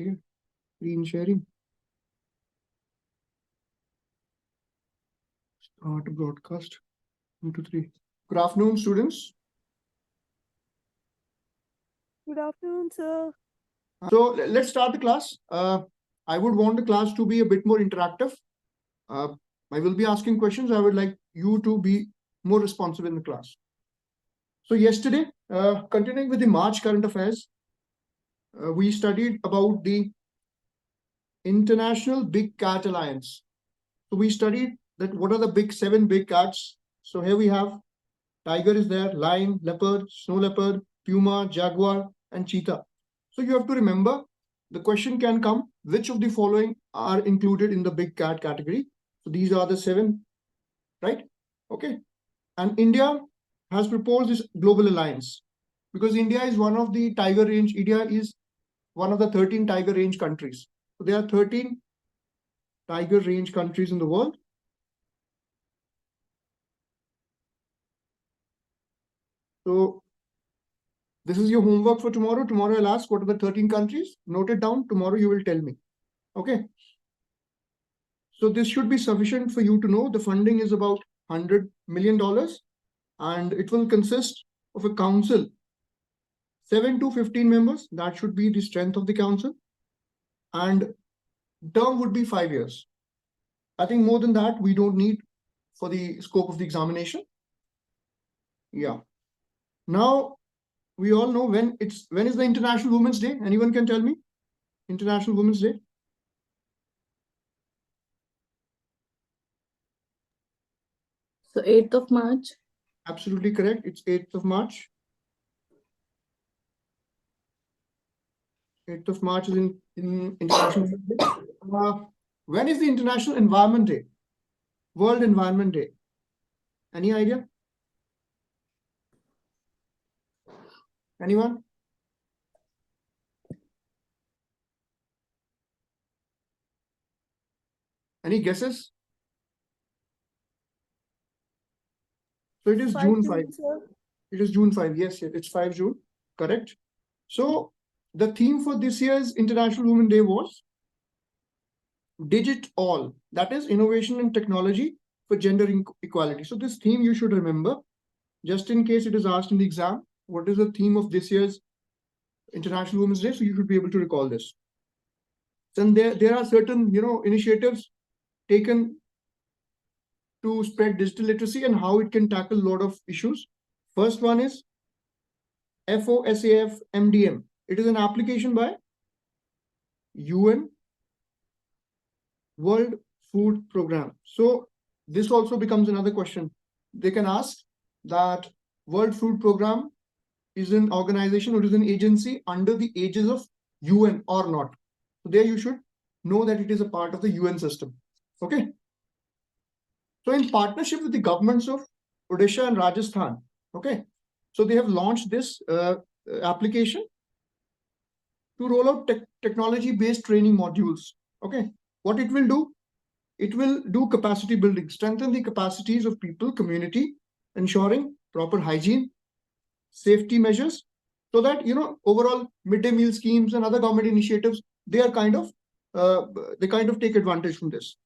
Okay. Screen sharing. Start broadcast. 1, 2, 3. Good afternoon, students. Good afternoon, sir. So let's start the class. I would want the class to be a bit more interactive. I will be asking questions. I would like you to be more responsive in the class. So yesterday, continuing with the March current affairs, we studied about the International Big Cat Alliance. So we studied that what are the seven big cats. So here we have tiger is there, lion, leopard, snow leopard, puma, jaguar, and cheetah. So you have to remember the question can come which of the following are included in the big cat category. So these are the seven, right? Okay. And India has proposed this global alliance because India is one of the tiger range. India is one of the 13 tiger range countries. So there are 13 tiger range countries in the world. So this is your homework for tomorrow. Tomorrow I'll ask what are the 13 countries. Note it down. Tomorrow you will tell me. Okay. So this should be sufficient for you to know the funding is about $100 million and it will consist of a council, 7 to 15 members. That should be the strength of the council. And term would be 5 years. I think more than that, we don't need for the scope of the examination. Yeah. Now, we all know when is the International Women's Day? Anyone can tell me? International Women's Day? So 8th of March. Absolutely correct. It's 8th of March. 8th of March is in International Women's Day. When is the International Environment Day? World Environment Day. Any idea? Anyone? Any guesses? So it is June 5. It is June 5. Yes, it's 5 June. Correct. So the theme for this year's International Women's Day was Digit All. That is innovation and technology for gender equality. So this theme you should remember, just in case it is asked in the exam. What is the theme of this year's International Women's Day? So you should be able to recall this. Then there are certain initiatives taken to spread digital literacy and how it can tackle a lot of issues. First one is FOSAF MDM. It is an application by UN World Food Program. So this also becomes another question. They can ask that World Food Program is an organization or is an agency under the aegis of UN or not. So there you should know that it is a part of the UN system. Okay. So in partnership with the governments of Odisha and Rajasthan, okay, so they have launched this application to roll out technology-based training modules. Okay, what it will do capacity building, strengthen the capacities of people, community, ensuring proper hygiene, safety measures, so that overall midday meal schemes and other government initiatives they kind of take advantage from this.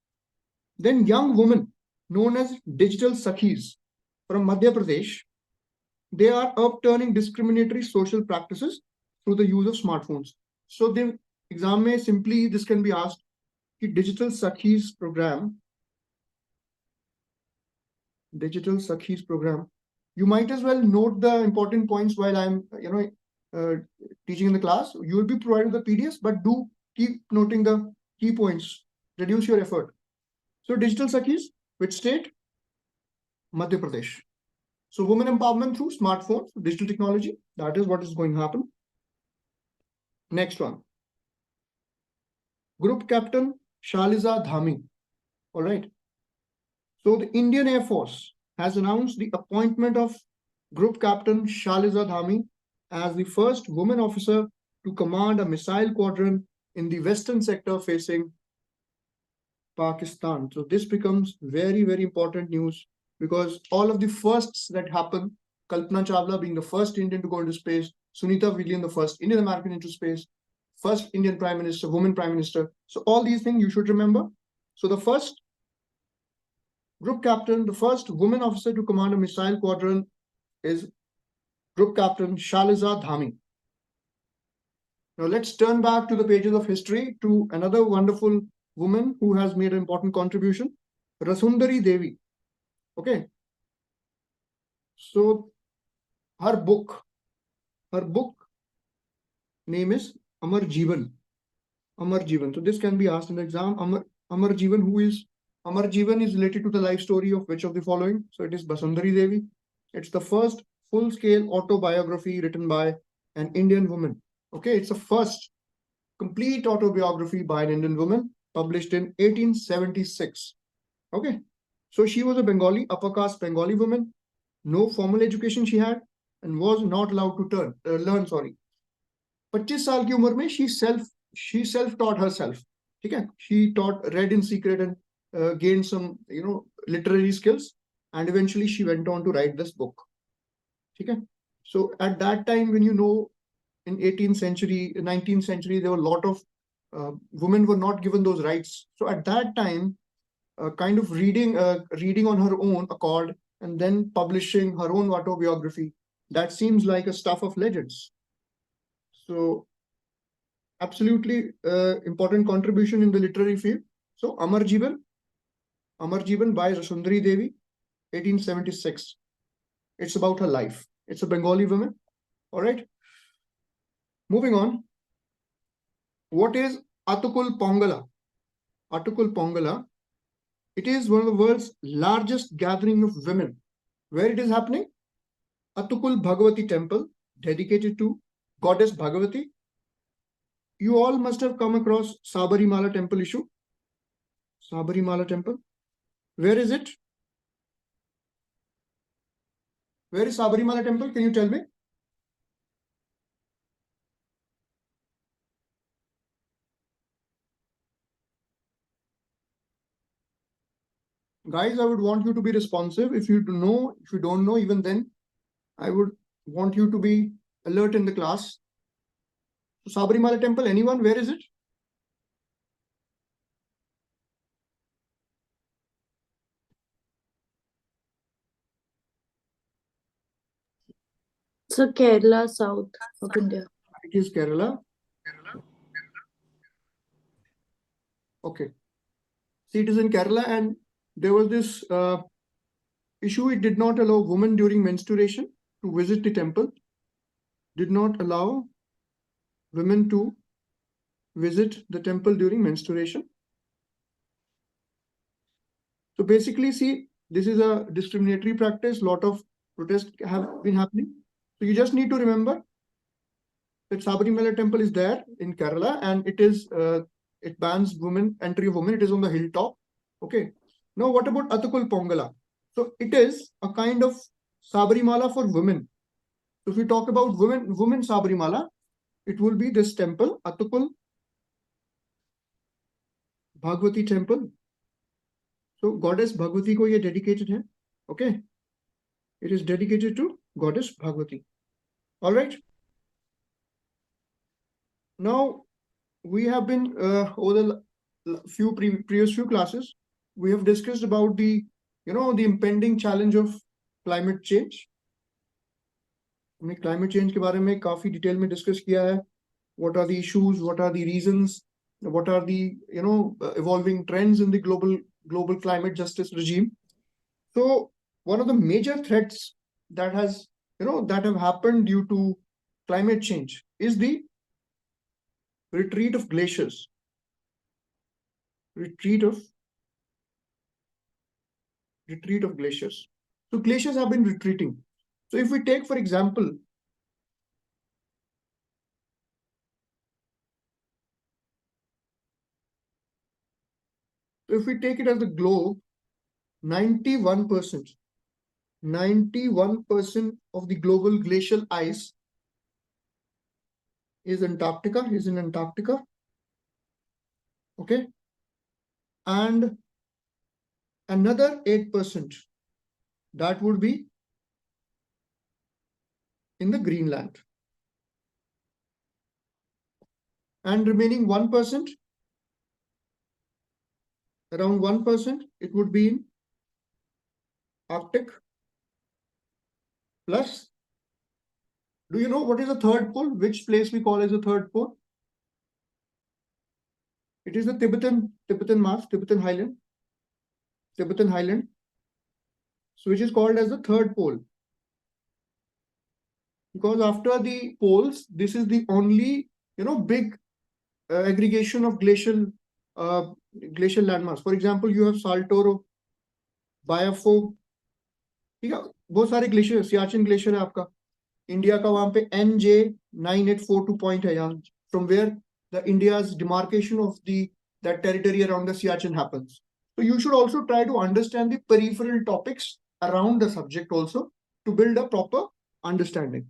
Then young women known as digital sakhis from Madhya Pradesh, they are upturning discriminatory social practices through the use of smartphones. So the exam may simply this can be asked: the digital sakhis program. Digital sakhis program. You might as well note the important points while I'm teaching in the class. You will be provided the PDFs, but do keep noting the key points. Reduce your effort. So digital sakhis, which state? Madhya Pradesh. So women empowerment through smartphones, digital technology. That is what is going to happen. Next one. Group Captain Shaliza Dhami. All right. So the Indian Air Force has announced the appointment of Group Captain Shaliza Dhami as the first woman officer to command a missile squadron in the western sector facing Pakistan. So this becomes very, very important news because all of the firsts that happen, Kalpana Chawla being the first Indian to go into space, Sunita Williams the first Indian American into space, first Indian Prime Minister, woman Prime Minister. So all these things you should remember. So the first group captain, the first woman officer to command a missile squadron is Group Captain Shaliza Dhami. Now let's turn back to the pages of history to another wonderful woman who has made an important contribution, Rasundari Devi. Okay. So her book name is Amar Jeevan. Amar Jeevan. So this can be asked in the exam. Amar Jeevan, who is Amar Jeevan is related to the life story of which of the following? So it is Basundari Devi. It's the first full-scale autobiography written by an Indian woman. Okay, it's the first complete autobiography by an Indian woman published in 1876. Okay, so she was a Bengali, upper caste Bengali woman. No formal education she had and was not allowed to learn. 25 साल की उम्र में she self taught herself. ठीक है, she read in secret and gained some literary skills, and eventually she went on to write this book. ठीक है, so at that time, when in 18th century, 19th century, there were a lot of women were not given those rights. So at that time, kind of reading on her own accord and then publishing her own autobiography, that seems like a stuff of legends. So absolutely important contribution in the literary field. So Amar Jeevan by Rasundari Devi, 1876. It's about her life. It's a Bengali woman. All right. Moving on. What is Atukul Pongala? Atukul Pongala. It is one of the world's largest gathering of women. Where it is happening? Atukul Bhagavati temple, dedicated to goddess Bhagavati. You all must have come across Sabarimala temple issue. Sabarimala temple. Where is it? Where is Sabarimala temple? Can you tell me? Guys, I would want you to be responsive. If you don't know, even then, I would want you to be alert in the class. So Sabarimala temple, anyone? Where is it? So Kerala, south of India. It is Kerala. Okay. See, it is in Kerala, and there was this issue. It did not allow women during menstruation to visit the temple. Did not allow women to visit the temple during menstruation. So basically, see, this is a discriminatory practice. Lot of protests have been happening. So you just need to remember that Sabarimala temple is there in Kerala, and it bans entry of women. It is on the hilltop. Okay. Now, what about Atukul Pongala? So it is a kind of Sabarimala for women. So if we talk about women Sabarimala, it will be this temple, Atukul Bhagavati temple. So goddess Bhagavati ko ye dedicated hai. Okay. It is dedicated to goddess Bhagavati. All right. Now, we have been over the previous few classes, we have discussed about the impending challenge of climate change. हमने climate change के बारे में काफी detail में discuss किया है. What are the issues? What are the reasons? What are the evolving trends in the global climate justice regime? So one of the major threats that have happened due to climate change is the retreat of glaciers. Retreat of glaciers. So glaciers have been retreating. So if we take, for example, if we take it as the globe, 91% of the global glacial ice is in Antarctica. Okay. And another 8% that would be in the Greenland. and remaining 1%, around 1%, it would be in Arctic. Plus, do you know what is the third pole? Which place we call as the third pole? It is the Tibetan Highland. Tibetan Highland. So which is called as the third pole. Because after the poles, this is the only, big aggregation of glacial landmass. For example, you have Saltoro, Biafo, ठीक है, बहुत सारे glacier, Siachen glacier है आपका, India का वहां पे NJ9842 point है यहाँ, from where the India's demarcation of that territory around the Siachen happens. So you should also try to understand the peripheral topics around the subject also to build a proper understanding.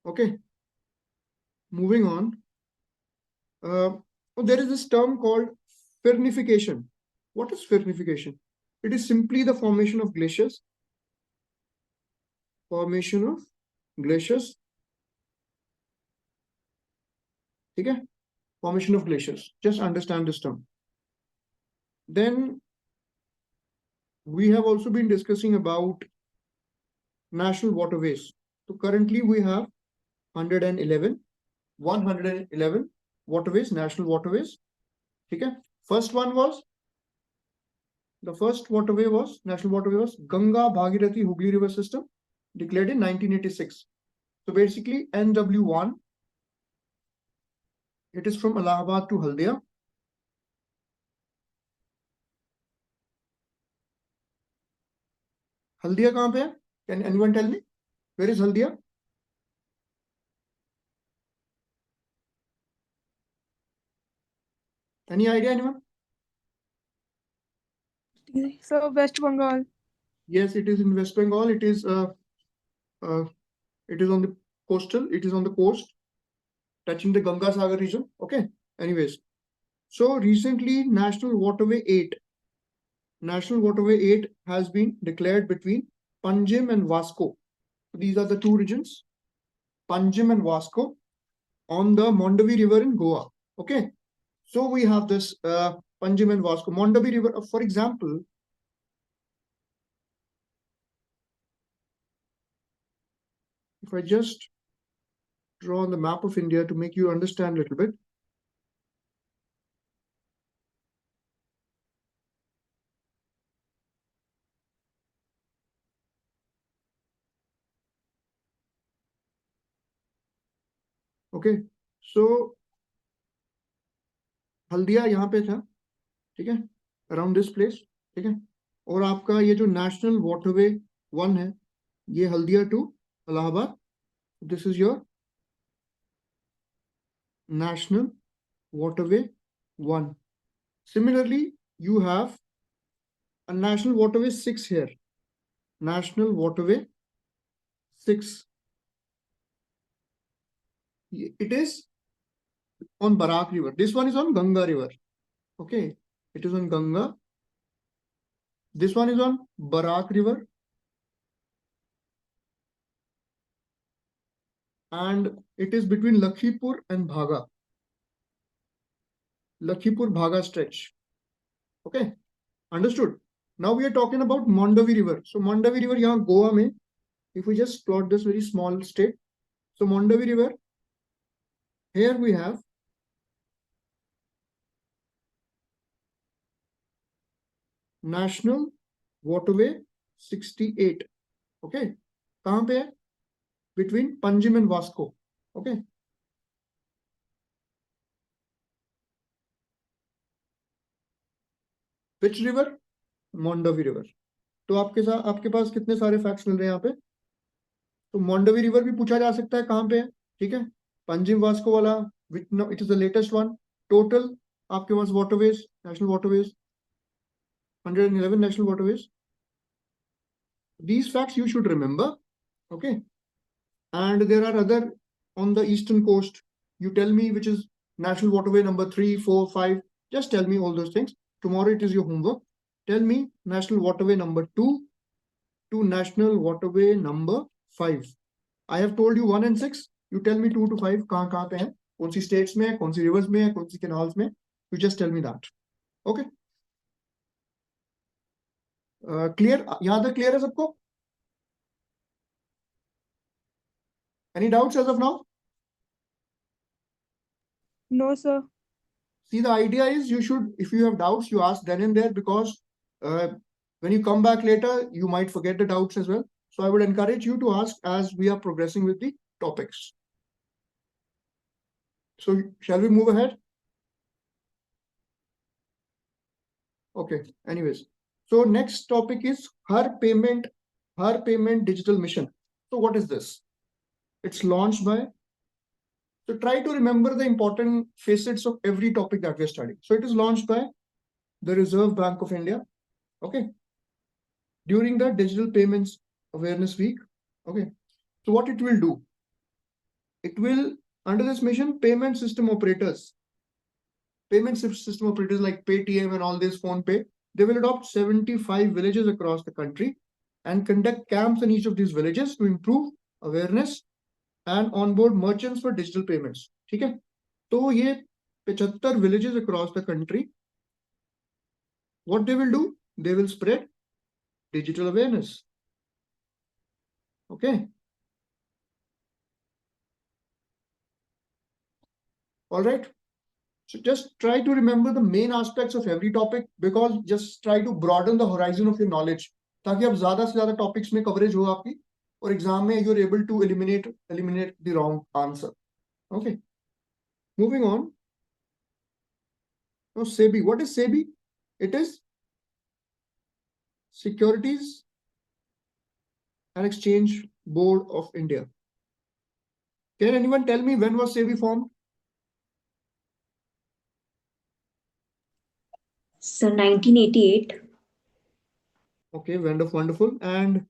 Okay, moving on. There is this term called firnification. What is firnification? It is simply the formation of glaciers. Formation of glaciers. Okay? Formation of glaciers. Just understand this term. Then we have also been discussing about national waterways. So currently we have 111 waterways, national waterways. Okay? The first waterway was, national waterway was Ganga Bhagirathi Hooghly River System, declared in 1986. So basically NW1, it is from Allahabad to Haldia. Haldia kahan pe hai? Can anyone tell me? Where is Haldia? Any idea, anyone? So West Bengal. Yes, it is in West Bengal. It is on the coastal. It is on the coast, touching the Ganga Sagar region. Okay. Anyways, so recently National Waterway 8 has been declared between Panjim and Vasco. These are the two regions, Panjim and Vasco, on the Mondavi River in Goa. Okay. So we have this Panjim and Vasco. Mondavi River, for example, if I just draw on the map of India to make you understand a little bit. Okay, so Haldia यहाँ पे था, ठीक है, around this place, ठीक है, और आपका ये जो नेशनल वाटरवे 1 है, ये Haldia to Allahabad, this is your national waterway 1. Similarly, you have a national waterway 6 here, national waterway 6. It is on Barak River. This one is on Ganga River. Okay, it is on Ganga. This one is on Barak River. And it is between Lakhipur and Bhaga. Lakhipur-Bhaga stretch. Okay, understood. Now we are talking about Mondavi River. So Mondavi River, यहाँ Goa में, if we just plot this very small state. So Mondavi River, here we have National Waterway 68. Okay, कहाँ पे है? Between Panjim and Vasco. Okay. Which river? Mondavi River. तो आपके पास कितने सारे facts मिल रहे हैं यहाँ पे? तो Mondavi River भी पूछा जा सकता है कहाँ पे है, ठीक है? पंजिम वास्को वाला, it is the latest one. Total आपके पास waterways, national waterways, 111 national waterways. These facts you should remember. Okay. And there are other on the eastern coast. You tell me which is national waterway number 3, 4, 5. Just tell me all those things. Tomorrow it is your homework. Tell me national waterway number 2 to national waterway number 5. I have told you 1 and 6. You tell me 2 to 5. कहाँ पे हैं? कौन सी states में है, कौन सी rivers में है, कौन सी canals में, you just tell me that. Okay. Clear? यहाँ तक clear है सबको? Any doubts as of now? No, sir. See, the idea is you should, if you have doubts, you ask then and there, because when you come back later, you might forget the doubts as well. So I would encourage you to ask as we are progressing with the topics. So shall we move ahead? Okay, anyways. So next topic is Har Payment Digital Mission. So what is this? It's launched by, so try to remember the important facets of every topic that we're studying. So it is launched by the Reserve Bank of India. Okay. During the Digital Payments Awareness Week. Okay. So what it will do? It will, under this mission, payment system operators like Paytm and all this, PhonePe, they will adopt 75 villages across the country and conduct camps in each of these villages to improve awareness and onboard merchants for digital payments. ठीक है? तो ये 75 villages across the country, what they will do? They will spread digital awareness. Okay. All right. So just try to remember the main aspects of every topic, because just try to broaden the horizon of your knowledge, ताकि आप ज़्यादा से ज़्यादा topics में coverage हो आपकी, और exam में you're able to eliminate the wrong answer. Okay. Moving on. Now SEBI. What is SEBI? It is Securities and Exchange Board of India. Can anyone tell me when was SEBI formed? So 1988. Okay, wonderful. And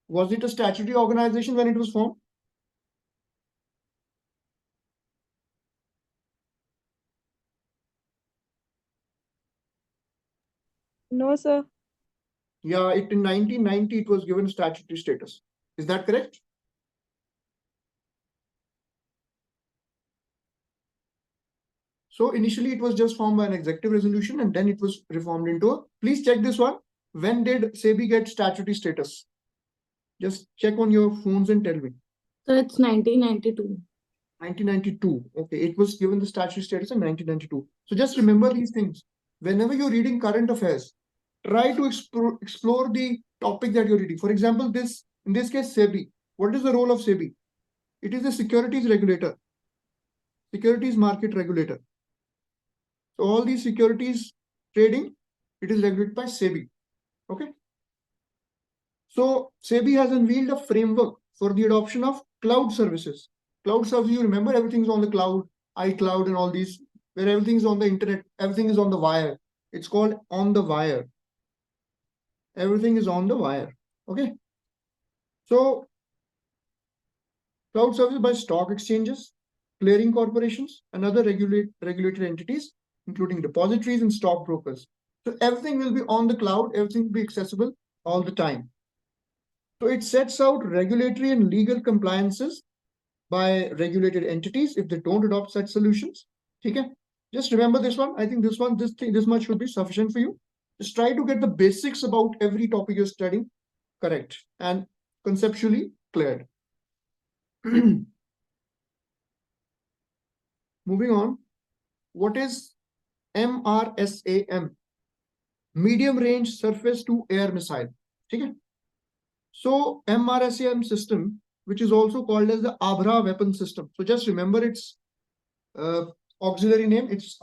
was it a statutory organization when it was formed? No, sir. Yeah, in 1990 it was given statutory status. Is that correct? So initially it was just formed by an executive resolution, and then it was reformed into a. Please check this one. When did SEBI get statutory status? Just check on your phones and tell me. So it's 1992. 1992. Okay, it was given the statutory status in 1992. So just remember these things. Whenever you're reading current affairs, try to explore the topic that you're reading. For example, in this case, SEBI. What is the role of SEBI? It is a securities regulator, securities market regulator. So all these securities trading, it is regulated by SEBI. Okay. So SEBI has unveiled a framework for the adoption of cloud services. Cloud service, you remember, everything's on the cloud, iCloud and all these, where everything's on the internet, everything is on the wire. It's called on the wire. Everything is on the wire. Okay. So cloud service by stock exchanges, clearing corporations, and other regulated entities, including depositories and stockbrokers. So everything will be on the cloud, everything will be accessible all the time. So it sets out regulatory and legal compliances by regulated entities if they don't adopt such solutions. Okay? Just remember this one. I think this much should be sufficient for you. Just try to get the basics about every topic you're studying correct and conceptually cleared. Moving on, what is MRSAM? Medium range surface to air missile. Okay? So MRSAM system, which is also called as the Abra weapon system. So just remember its auxiliary name. It's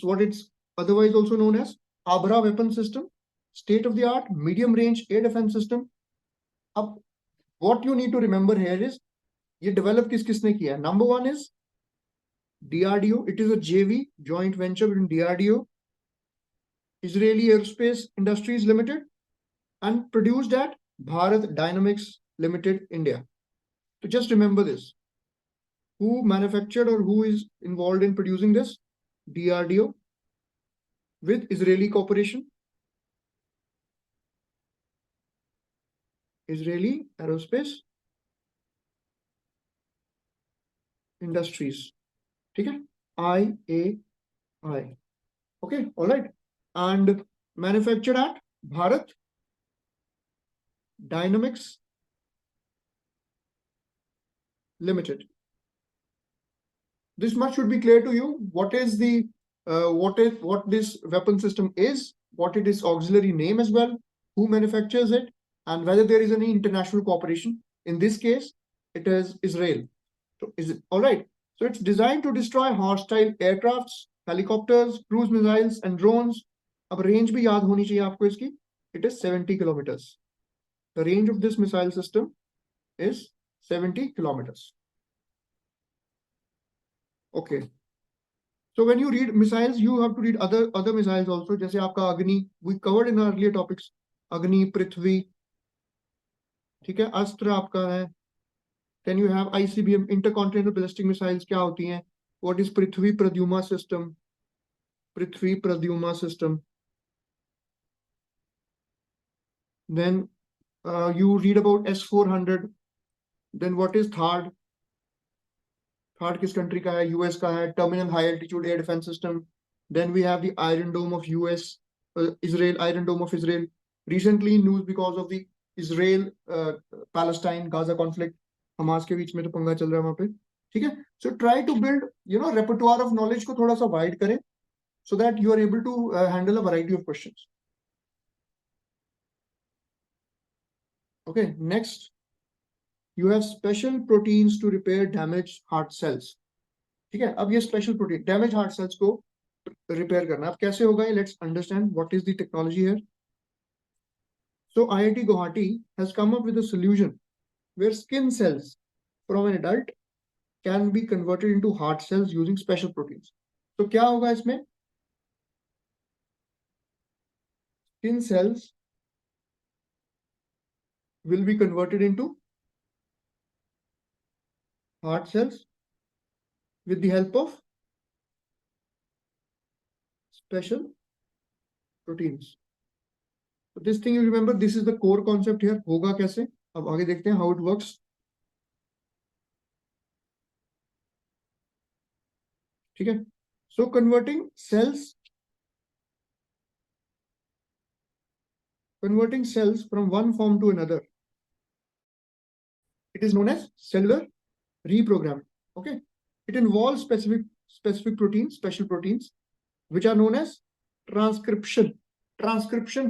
what it's otherwise also known as Abra weapon system, state of the art medium range air defense system. Up, what you need to remember here is ये develop किसने किया? Number one is DRDO. It is a JV, joint venture between DRDO, Israeli Aerospace Industries Limited, and produced at Bharat Dynamics Limited, India. So just remember this. Who manufactured or who is involved in producing this? DRDO with Israeli Corporation, Israeli Aerospace Industries. ठीक है, IAI. Okay, all right. And manufactured at Bharat Dynamics Limited. This much should be clear to you. What is the what this weapon system is, what it is auxiliary name as well, who manufactures it, and whether there is any international cooperation. In this case, it is Israel. So is it all right? So it's designed to destroy hostile aircrafts, helicopters, cruise missiles, and drones. अब range भी याद होनी चाहिए आपको इसकी. It is 70 kilometers. The range of this missile system is 70 kilometers. Okay. So when you read missiles, you have to read other missiles also. जैसे आपका अग्नि, we covered in our earlier topics. अग्नि, पृथ्वी, ठीक है, अस्त्र आपका है. Then you have ICBM, intercontinental ballistic missiles. क्या होती हैं? What is Prithvi Pradyumna system? Prithvi Pradyumna system. Then you read about S-400. Then what is THAAD? THAAD किस country का है? US का है. Terminal High Altitude Air Defense System. Then we have the Iron Dome of US, Israel, Iron Dome of Israel. Recently news because of the Israel Palestine Gaza conflict. Hamas के बीच में तो पंगा चल रहा है वहां पे. ठीक है. So try to build, repertoire of knowledge को थोड़ा सा wide करें, so that you are able to handle a variety of questions. Okay, next, you have special proteins to repair damaged heart cells. ठीक है, अब ये special protein damaged heart cells को repair करना. अब कैसे होगा ये? Let's understand what is the technology here. So IIT Guwahati has come up with a solution where skin cells from an adult can be converted into heart cells using special proteins. So क्या होगा इसमें? Skin cells will be converted into heart cells with the help of special proteins. So this thing you remember, this is the core concept here. होगा कैसे? अब आगे देखते हैं how it works. ठीक है. So converting cells from one form to another, it is known as cellular reprogramming. Okay, it involves specific proteins, special proteins, which are known as transcription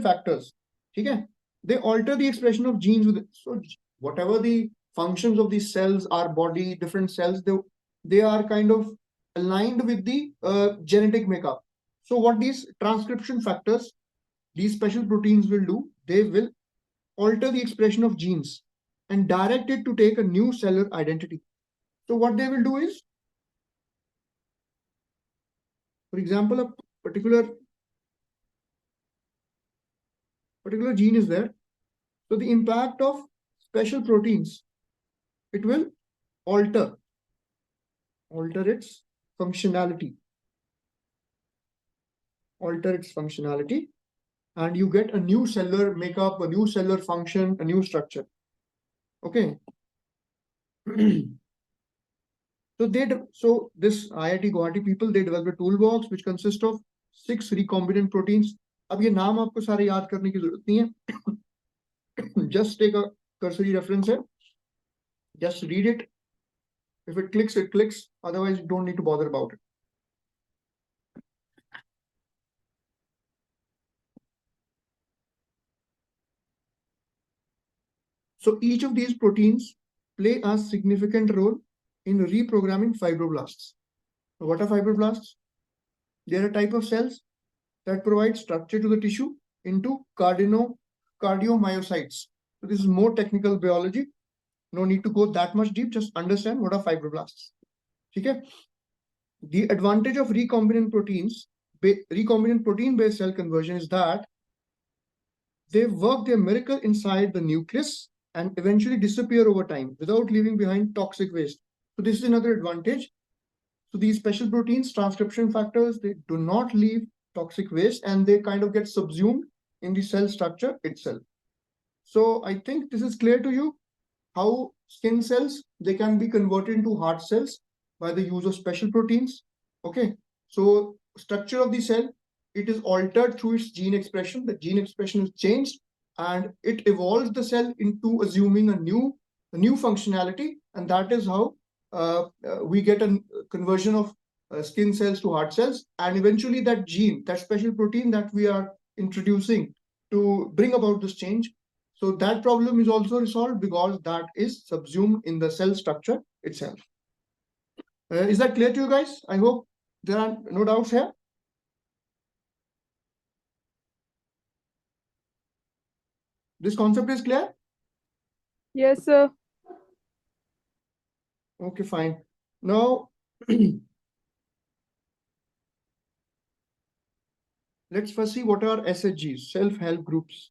factors. ठीक है. They alter the expression of genes with it. So whatever the functions of these cells, our body, different cells, they are kind of aligned with the genetic makeup. So what these transcription factors, these special proteins will do, they will alter the expression of genes and direct it to take a new cellular identity. So what they will do is, for example, a particular gene is there. So the impact of special proteins, it will alter its functionality. And you get a new cellular makeup, a new cellular function, a new structure. Okay. So this IIT Guwahati people, they developed a toolbox which consists of 6 recombinant proteins. अब ये नाम आपको सारे याद करने की जरूरत नहीं है. Just take a cursory reference here. Just read it. If it clicks, it clicks. Otherwise, you don't need to bother about it. So each of these proteins play a significant role in reprogramming fibroblasts. What are fibroblasts? They are a type of cells that provide structure to the tissue into cardiomyocytes. So this is more technical biology. No need to go that much deep. Just understand what are fibroblasts. Okay. The advantage of recombinant protein-based cell conversion is that they work their miracle inside the nucleus and eventually disappear over time without leaving behind toxic waste. So this is another advantage. So these special proteins, transcription factors, they do not leave toxic waste and they kind of get subsumed in the cell structure itself. So I think this is clear to you how skin cells, they can be converted into heart cells by the use of special proteins. Okay, so structure of the cell, it is altered through its gene expression. The gene expression is changed and it evolves the cell into assuming a new functionality, and that is how we get a conversion of skin cells to heart cells, and eventually that gene, that special protein that we are introducing to bring about this change. So that problem is also resolved because that is subsumed in the cell structure itself. Is that clear to you guys? I hope there are no doubts here. This concept is clear? Yes, sir. Okay, fine. Now, let's first see what are SHGs, self-help groups.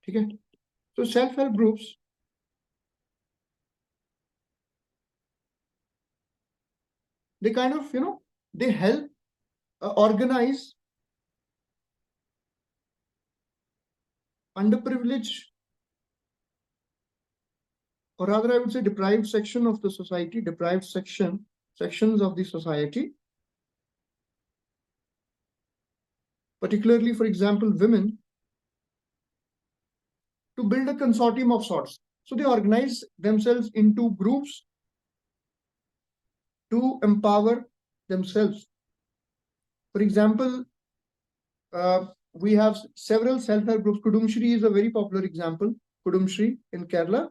Okay. So self-help groups, they kind of, they help organize underprivileged, or rather I would say deprived section of the society, sections of the society, particularly, for example, women, to build a consortium of sorts. So they organize themselves into groups to empower themselves. For example, we have several self-help groups. Kudumshri is a very popular example, Kudumshri in Kerala.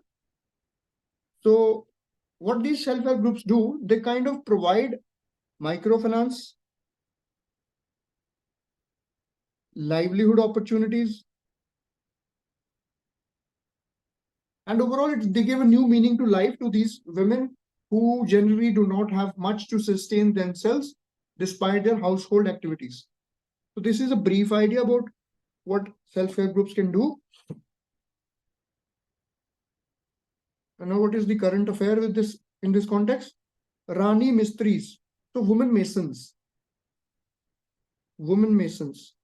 So what these self-help groups do, they kind of provide microfinance, livelihood opportunities, and overall they give a new meaning to life to these women who generally do not have much to sustain themselves despite their household activities. So this is a brief idea about what self-help groups can do. And now what is the current affair with this in this context? Rani Mistris, so women masons. Women masons.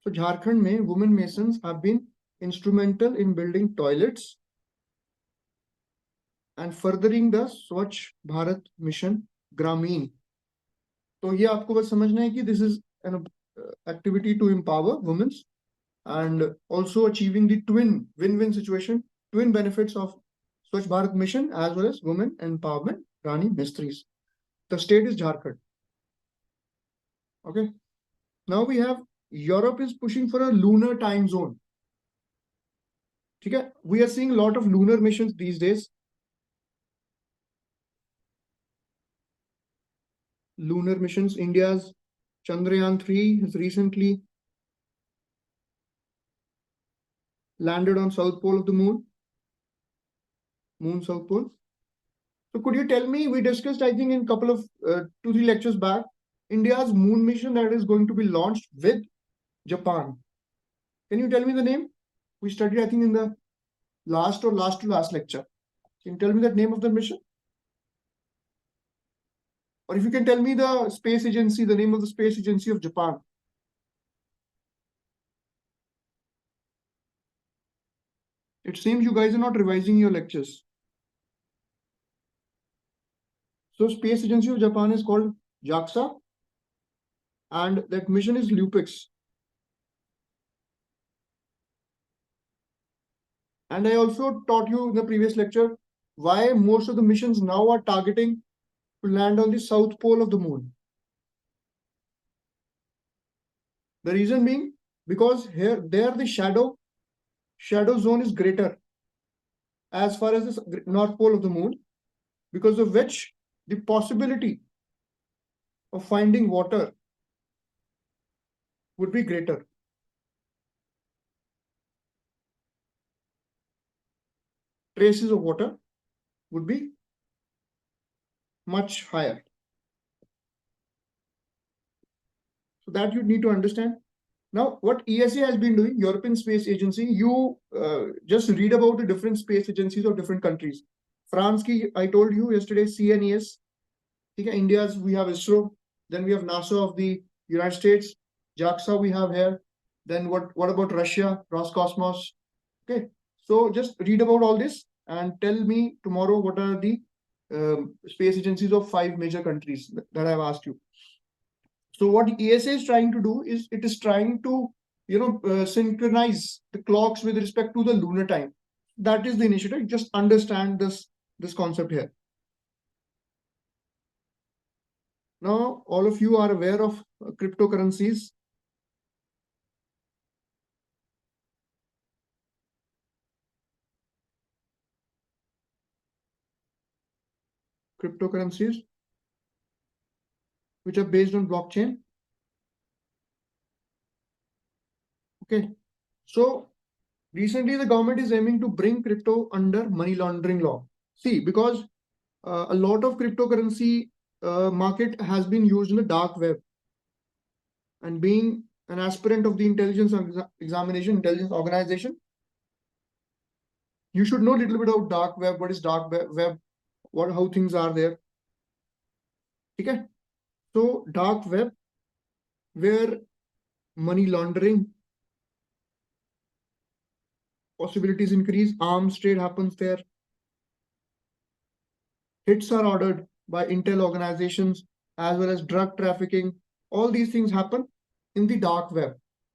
So Jharkhand mein women masons have been instrumental in building toilets and furthering the Swachh Bharat mission Grameen. तो ये आपको बस समझना है कि this is an activity to empower women and also achieving the twin win-win situation, twin benefits of Swachh Bharat mission as well as women empowerment. Rani Mistris. The state is Jharkhand. Okay. Now we have Europe is pushing for a lunar time zone. Okay. We are seeing a lot of lunar missions these days. Lunar missions. India's Chandrayaan-3 has recently landed on South Pole of the moon. South Pole. So could you tell me, we discussed, I think in a couple of 2-3 lectures back, India's moon mission that is going to be launched with Japan. Can you tell me the name? We studied, I think, in the last to last lecture. Can you tell me the name of the mission? Or if you can tell me the space agency, the name of the space agency of Japan. It seems you guys are not revising your lectures. So space agency of Japan is called JAXA, and that mission is LUPEX. And I also taught you in the previous lecture why most of the missions now are targeting to land on the south pole of the moon. The reason being because there the shadow zone is greater as far as the north pole of the moon, because of which the possibility of finding water would be greater. Traces of water would be much higher. So that you need to understand. Now, what ESA has been doing, European Space Agency, you just read about the different space agencies of different countries. France, I told you yesterday, CNES. India's, we have ISRO. Then we have NASA of the United States. JAXA we have here. Then what about Russia, Roscosmos? Okay. So just read about all this and tell me tomorrow what are the space agencies of 5 major countries that I've asked you. So what ESA is trying to do is it is trying to synchronize the clocks with respect to the lunar time. That is the initiative. Just understand this concept here. Now all of you are aware of cryptocurrencies. Cryptocurrencies which are based on blockchain. Okay, so recently the government is aiming to bring crypto under money laundering law. See, because a lot of cryptocurrency market has been used in the dark web, and being an aspirant of the intelligence intelligence organization, you should know a little bit about dark web. What is dark web? How things are there. Okay, so dark web, where money laundering possibilities increase, arms trade happens there. Hits are ordered by intel organizations as well as drug trafficking. All these things happen in the dark web.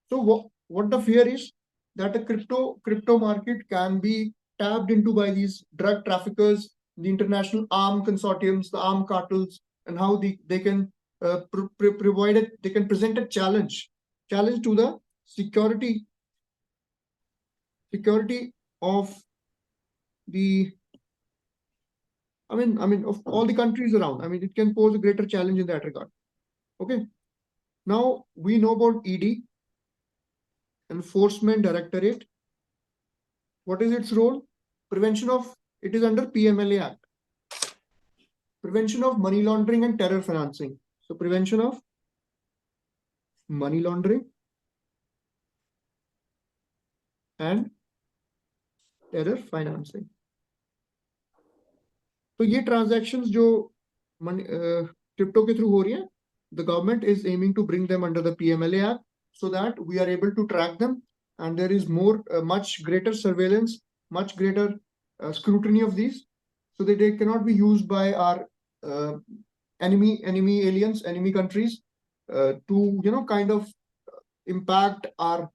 So what the fear is that the crypto market can be tapped into by these drug traffickers, the international arm consortiums, the arm cartels, and how they can provide it. They can present a challenge to the security of the of all the countries around. It can pose a greater challenge in that regard. Okay. Now we know about ED, Enforcement Directorate. What is its role? Prevention of, it is under PMLA Act. Prevention of money laundering and terror financing. So prevention of money laundering and terror financing. तो ये transactions जो crypto के through हो रही हैं, the government is aiming to bring them under the PMLA Act so that we are able to track them, and there is much greater surveillance, much greater scrutiny of these, so that they cannot be used by our enemy aliens, enemy countries to kind of impact our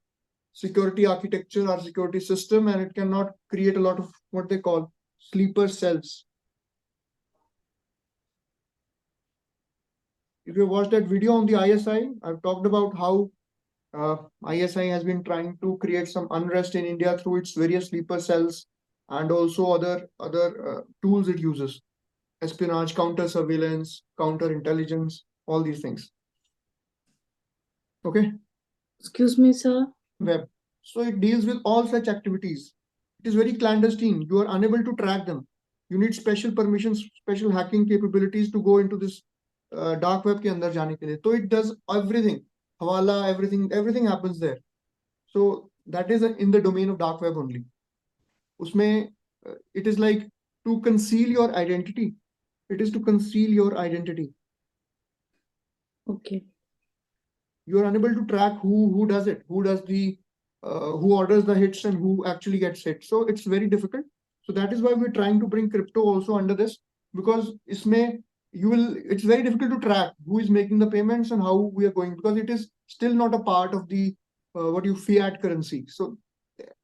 security architecture, our security system, and it cannot create a lot of what they call sleeper cells. If you watched that video on the ISI, I've talked about how ISI has been trying to create some unrest in India through its various sleeper cells and also other tools it uses: espionage, counter surveillance, counter intelligence, all these things. Okay. Excuse me, sir. Web. So it deals with all such activities. It is very clandestine. You are unable to track them. You need special permissions, special hacking capabilities to go into this dark web के अंदर जाने के लिए. So it does everything. Hawala, everything happens there. So that is in the domain of dark web only. उसमें it is like to conceal your identity. It is to conceal your identity. Okay. You are unable to track who does it, who orders the hits and who actually gets hit. So it's very difficult. So that is why we're trying to bring crypto also under this, because it's very difficult to track who is making the payments and how we are going, because it is still not a part of the fiat currency. So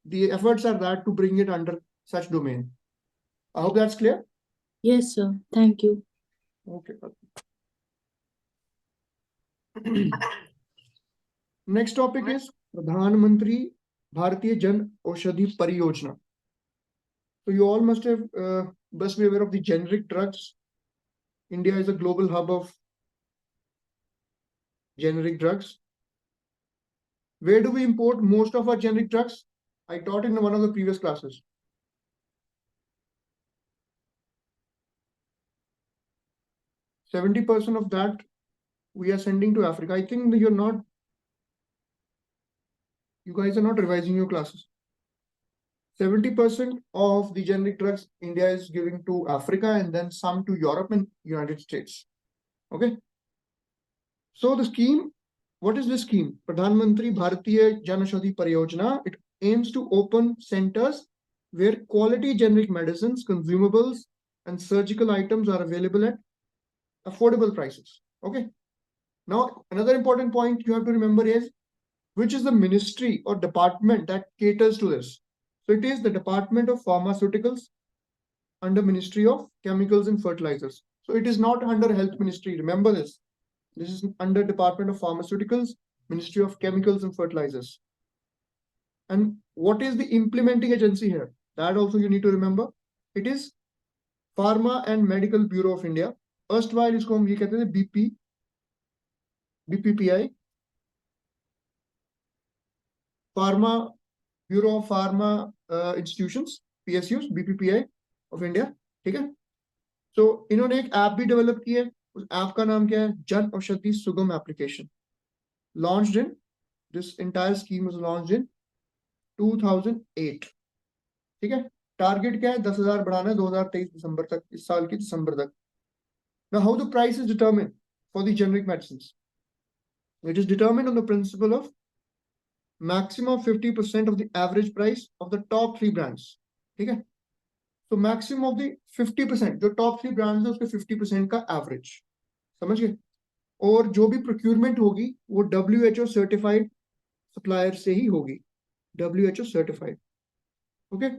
the efforts are that to bring it under such domain. I hope that's clear. Yes, sir. Thank you. Okay. Next topic is Pradhan Mantri Bharatiya Jan Aushadhi Pariyojana. So you all must be aware of the generic drugs. India is a global hub of generic drugs. Where do we import most of our generic drugs? I taught in one of the previous classes. 70% of that we are sending to Africa. I think you guys are not revising your classes. 70% of the generic drugs India is giving to Africa, and then some to Europe and United States. Okay. So the scheme, what is this scheme? Pradhan Mantri Bharatiya Jan Aushadhi Pariyojana. It aims to open centers where quality generic medicines, consumables, and surgical items are available at affordable prices. Okay. Now, another important point you have to remember is which is the ministry or department that caters to this. So it is the Department of Pharmaceuticals under Ministry of Chemicals and Fertilizers. So it is not under Health Ministry. Remember this. This is under Department of Pharmaceuticals, Ministry of Chemicals and Fertilizers. And what is the implementing agency here? That also you need to remember. It is Pharma and Medical Bureau of India. Erstwhile इसको हम ये कहते थे BPPI, Pharma Bureau of Pharma Institutions, PSUs, BPPI of India. ठीक है? So इन्होंने एक app भी डेवलप की है. उस ऐप का नाम क्या है? जन औषधि सुगम application. Launched in, this entire scheme was launched in 2008. ठीक है? टारगेट क्या है? 10,000 बढ़ाना है 2023 दिसंबर तक, इस साल की दिसंबर तक. Now, how the price is determined for the generic medicines? It is determined on the principle of maximum 50% of the average price of the top 3 brands. ठीक है? So maximum of the 50%, जो top 3 brands है उसके 50% का average. समझ गए? और जो भी procurement होगी वो WHO certified supplier से ही होगी. WHO certified. Okay?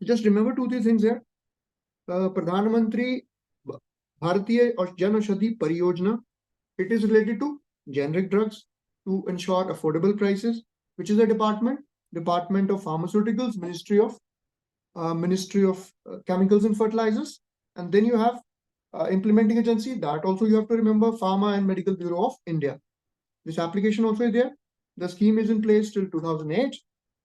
Just remember 2-3 things here. प्रधानमंत्री भारतीय और जन औषधि परियोजना, it is related to generic drugs to ensure affordable prices, which is a department of Pharmaceuticals, Ministry of Chemicals and Fertilizers. And then you have implementing agency, that also you have to remember, Pharma and Medical Bureau of India. This application also is there. The scheme is in place till 2008,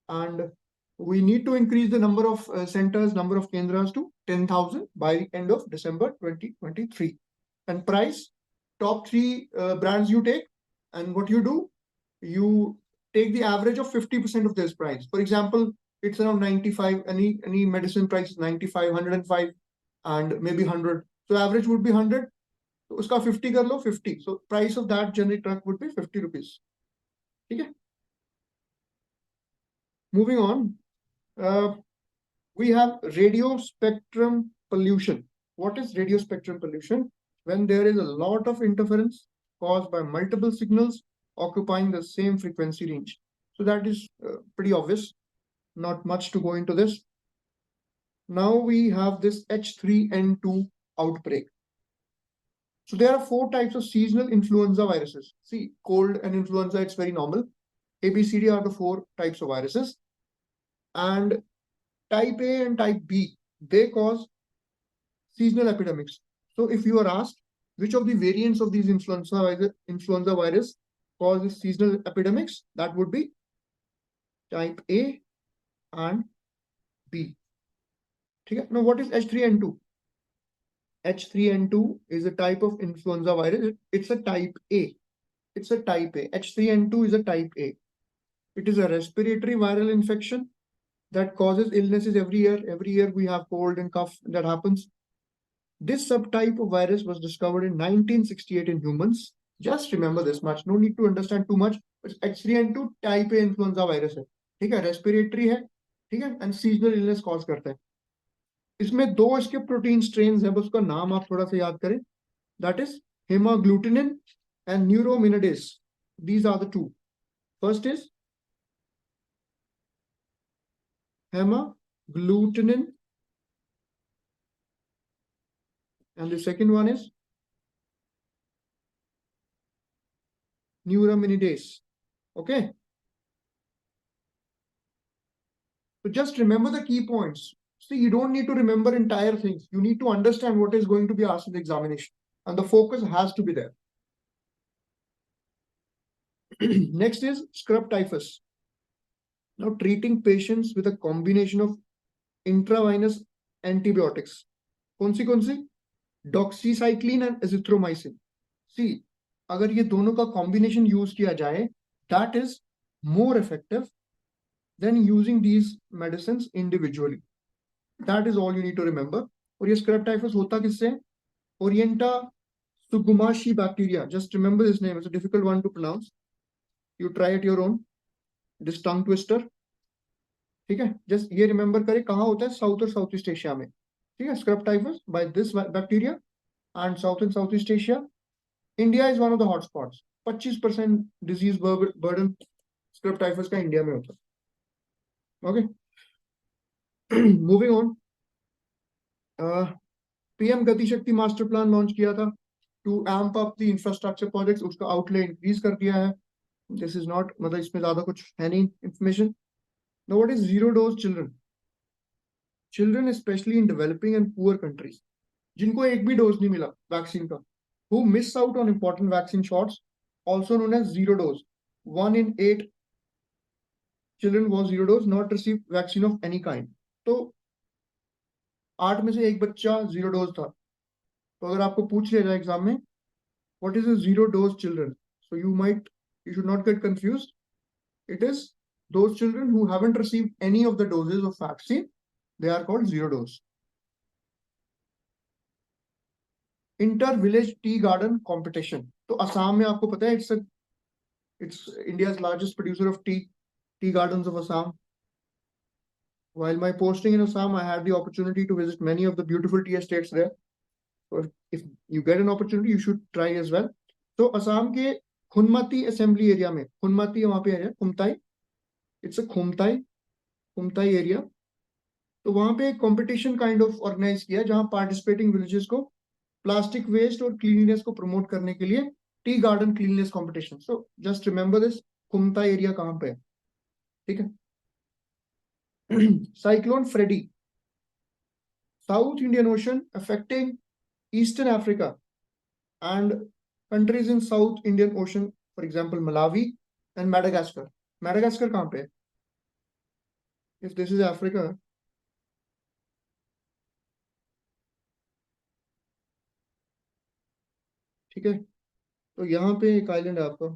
and we need to increase the number of centers, number of kendras to 10,000 by the end of December 2023. And price, top 3 brands you take, and what you do, you take the average of 50% of this price. For example, it's around 95, any medicine price is 95, 105, and maybe 100. So average would be 100. So uska 50 kar lo, 50. So price of that generic drug would be 50 rupees. Okay. Moving on, we have radio spectrum pollution. What is radio spectrum pollution? When there is a lot of interference caused by multiple signals occupying the same frequency range. So that is pretty obvious. Not much to go into this. Now we have this H3N2 outbreak. So there are 4 types of seasonal influenza viruses. See, cold and influenza, it's very normal. A, B, C, D are the 4 types of viruses. And type A and type B, they cause seasonal epidemics. So if you are asked which of the variants of these influenza virus causes seasonal epidemics, that would be type A and B. Okay? Now, what is H3N2? H3N2 is a type of influenza virus. It's a type A. It's a type A. H3N2 is a type A. It is a respiratory viral infection that causes illnesses every year. Every year we have cold and cough that happens. This subtype of virus was discovered in 1968 in humans. Just remember this much. No need to understand too much. It's H3N2 type A influenza virus है. ठीक है, respiratory है, ठीक है, and seasonal illness cause करता है. इसमें 2 इसके प्रोटीन स्ट्रेन्स हैं, बस उसका नाम आप थोड़ा सा याद करें. That is hemagglutinin and neuraminidase. These are the 2. First is hemagglutinin, and the second one is neuraminidase. Okay. So just remember the key points. See, you don't need to remember entire things. You need to understand what is going to be asked in the examination, and the focus has to be there. Next is scrub typhus. Now, treating patients with a combination of intravenous antibiotics. कौन सी? Doxycycline and azithromycin. See, अगर ये दोनों का combination use किया जाए, that is more effective than using these medicines individually. That is all you need to remember. और ये scrub typhus होता किससे? Orienta sugumashi bacteria. Just remember this name. It's a difficult one to pronounce. You try it your own. This tongue twister. ठीक है, just ये remember करें कहाँ होता है, साउथ और साउथ ईस्ट एशिया में, ठीक है, scrub typhus by this bacteria and south and south east Asia. India is one of the hotspots. 25% disease burden scrub typhus का इंडिया में होता है. Okay, moving on. पीएम गति शक्ति मास्टर प्लान लॉन्च किया था to amp up the infrastructure projects. उसका outlay increase कर दिया है. दिस इज नॉट, मतलब इसमें ज्यादा कुछ है नहीं information. Now what is zero dose children? Children specially in developing and poor countries, जिनको एक भी डोज नहीं मिला वैक्सीन का, who miss out on important vaccine shots, also known as zero dose. 1 in 8 children was zero dose, not received vaccine of any kind. तो 8 में से एक बच्चा जीरो डोज था. तो अगर आपको पूछ लिया जाए एग्जाम में what is a zero dose children, so you should not get confused. It is those children who haven't received any of the doses of vaccine. They are called zero dose. Inter village tea garden competition. तो असम में आपको पता है it's India's largest producer of tea gardens of Assam. While my posting in Assam, I had the opportunity to visit many of the beautiful tea estates there. So if you get an opportunity, you should try as well. So Assam के खुनमती assembly area में, खुनमती वहाँ पे है, Khumtai, it's a Khumtai area. तो वहाँ पे एक competition kind of organize किया जहाँ participating villages को प्लास्टिक वेस्ट और क्लीनिनेस को प्रमोट करने के लिए tea garden cleanliness competition. So just remember this, Kumta area कहाँ पे है, ठीक है. Cyclone Freddy, South Indian Ocean affecting eastern Africa and countries in South Indian Ocean, for example Malawi and Madagascar. Madagascar कहाँ पे है? इफ दिस इज अफ्रीका, ठीक है, तो यहाँ पे एक आइलैंड है आपका,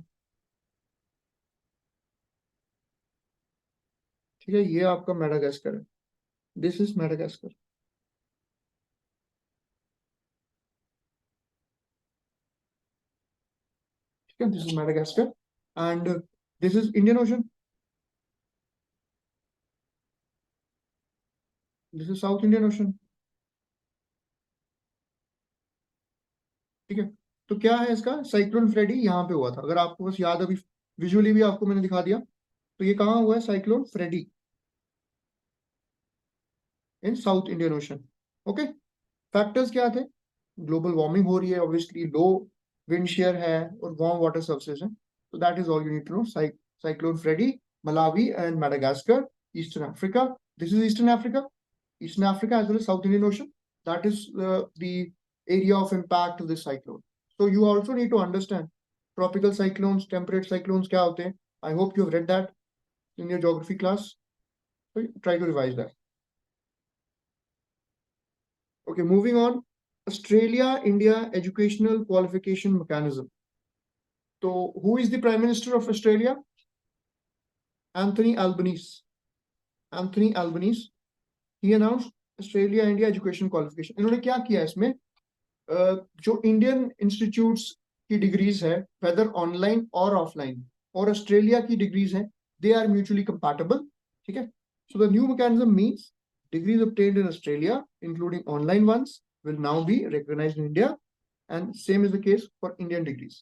ठीक है, ये आपका मैडागास्कर है. दिस इज मैडागास्कर, ठीक है, this is Madagascar and this is Indian ocean, this is south Indian ocean, ठीक है. तो क्या है इसका, साइक्लोन फ्रेडी यहाँ पे हुआ था. अगर आपको बस याद, अभी विजुअली भी आपको मैंने दिखा दिया. तो ये कहाँ हुआ है, cyclone Freddy in South Indian Ocean. Okay, factors क्या थे? ग्लोबल वार्मिंग हो रही है, ऑब्वियसली लो विंड शेयर है और वार्म वाटर सर्फेसेस है. तो that is all you need to know. Cyclone Freddy, Malawi and Madagascar, eastern Africa. This is eastern Africa, eastern Africa as well as south Indian ocean. That is the area of impact of this cyclone. So you also need to understand tropical cyclones, temperate cyclones क्या होते हैं. I hope you have read that in your geography class. So try to revise that. Okay, moving on. Australia India educational qualification mechanism. So who is the Prime Minister of Australia? Anthony Albanese. Anthony Albanese. He announced Australia India education qualification. इन्होंने क्या किया इसमें, जो Indian institutes की degrees है, weather online और offline, और Australia की डिग्रीज हैं, दे आर म्यूचुअली कंपैटिबल, ठीक है. So the new mechanism means degrees obtained in Australia, including online ones, will now be recognized in India, and same is the case for Indian degrees,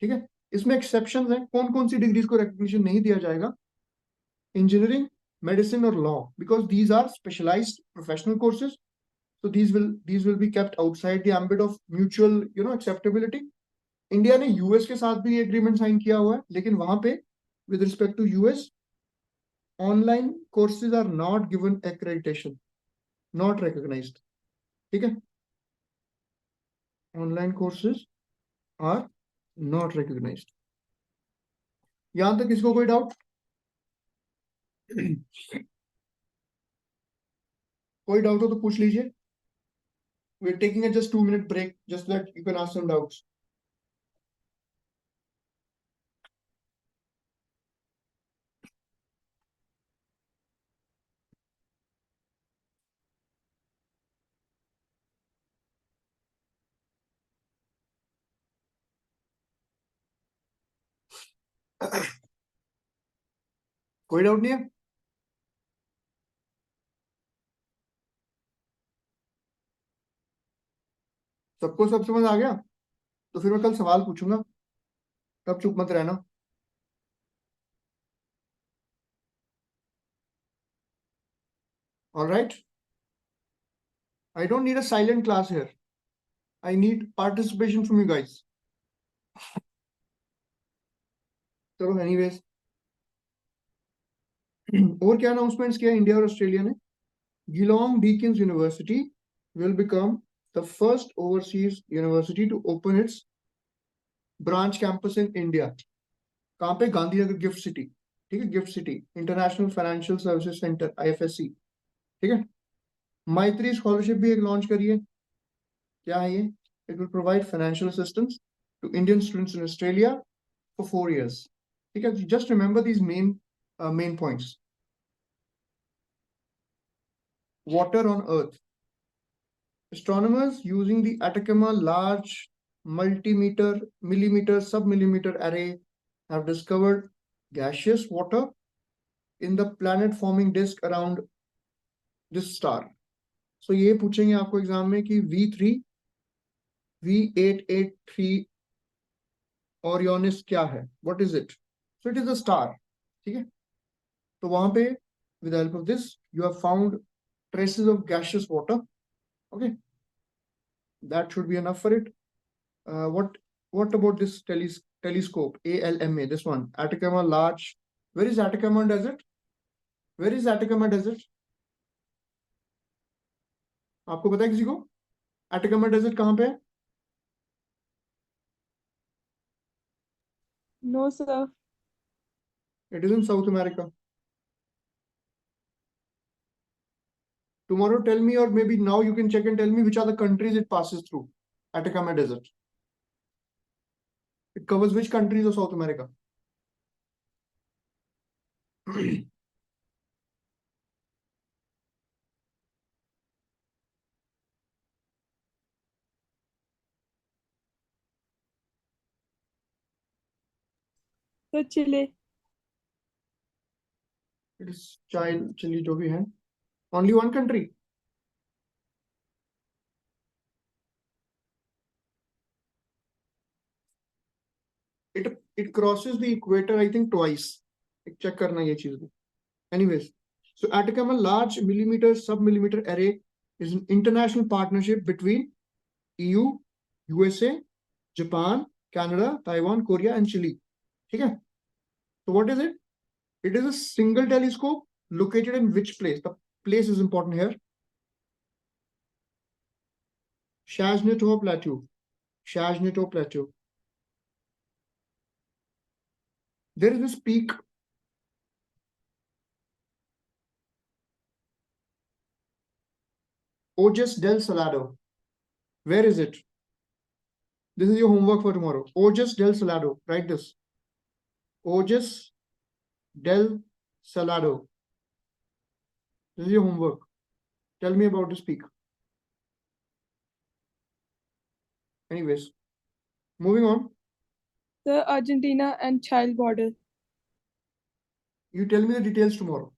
ठीक है. इसमें exception है, कौन कौन सी degrees को recognition नहीं दिया जाएगा? इंजीनियरिंग, मेडिसिन और law, because these are specialised professional courses. So these will be kept outside the ambit of mutual, acceptability. India ने यूएस के साथ भी एग्रीमेंट साइन किया हुआ है, लेकिन वहां पे with respect to US, online courses are not given accreditation, not recognised, ठीक है. Online courses are not recognised. यहां तक किसको कोई डाउट? कोई डाउट हो तो पूछ लीजिए. We're taking a just 2-minute break, just that you can ask some doubts. कोई डाउट नहीं है? सबको सब समझ आ गया? तो फिर मैं कल सवाल पूछूंगा, तब चुप मत रहना। All right? I don't need a silent class here. I need participation from you guys. चलो एनीवेज, और क्या अनाउंसमेंट्स किया इंडिया और ऑस्ट्रेलिया ने? Geelong Deacon's University will become the first overseas university to open its branch campus in India. कहाँ पे? Gandhinagar gift city, ठीक है, gift city international financial services centre IFSC, ठीक है। मैत्री स्कॉलरशिप भी एक लॉन्च करी है, क्या है ये? It will provide financial assistance to Indian students in Australia for 4 years. ठीक है, just remember these main points. Water on Earth. Astronomers using the Atacama Large Millimeter Submillimeter Array have discovered gaseous water in the planet-forming disk around this star. So ये पूछेंगे आपको exam में कि V3 V883 Orionis क्या है? What is it? So it is a star. ठीक है, तो वहां पे with the help of this you have found traces of gaseous water. Okay, that should be enough for it. What about this telescope ALMA? This one, Atacama Large. Where is Atacama Desert? Where is Atacama Desert? आपको पता है किसी को Atacama Desert कहाँ पे है? No, sir. It is in South America. Tomorrow tell me, or maybe now you can check and tell me which are the countries it passes through. Atacama Desert. It covers which countries of South America? Sir, Chile. It is Chile जो भी है. Only one country. It crosses the equator, I think, twice. Check करना ये चीज भी. Anyways, so Atacama Large Millimeter Submillimeter Array is an international partnership between EU, USA, Japan, Canada, Taiwan, Korea, and Chile. ठीक है? So what is it? It is a single telescope located in which place? The place is important here. Shajneto Plateau. Shajneto Plateau. There is this peak. Ojes del Salado. Where is it? This is your homework for tomorrow. Ojes del Salado. Write this. Ojes del Salado. This is your homework. Tell me about this peak. Anyways, moving on. Sir, Argentina and Chile border. You tell me the details tomorrow.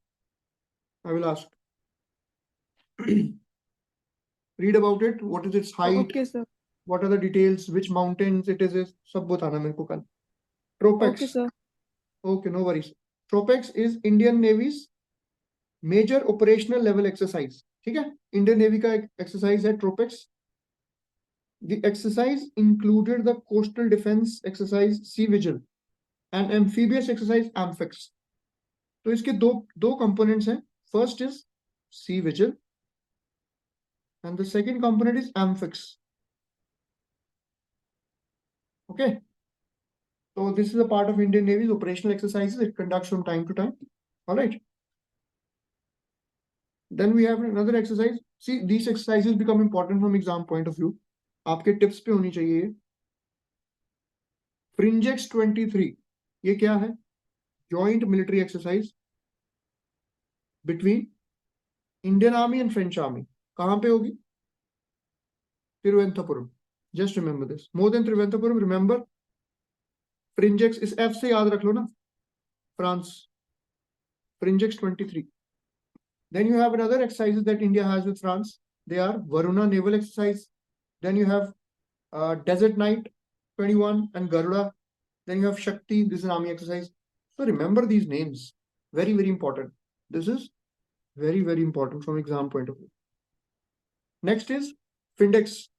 I will ask. Read about it. What is its height? Okay, sir. What are the details? Which mountains it is? सब बताना मेरे को कल. Tropex. Okay, sir. Okay, no worries. Tropex is Indian Navy's major operational level exercise. ठीक है? Indian Navy का एक exercise है Tropex. The exercise included the coastal defense exercise Sea Vigil and amphibious exercise Amphex. तो इसके दो components हैं. First is Sea Vigil and the second component is Amphex. Okay. So this is a part of Indian Navy's operational exercises it conducts from time to time. All right. Then we have another exercise. See, these exercises become important from exam point of view. आपके tips पे होनी चाहिए ये. Fringex 23. ये क्या है? Joint military exercise between Indian Army and French Army. कहाँ पे होगी? Thiruvananthapuram. Just remember this. More than Thiruvananthapuram, remember Fringex इस F से याद रख लो ना. France. Fringex 23. Then you have another exercises that India has with France. They are Varuna naval exercise. Then you have Desert Knight 21 and Garuda. Then you have Shakti, this is an army exercise. So remember these names, very, very important. This is very, very important from exam point of view. Next is Findex.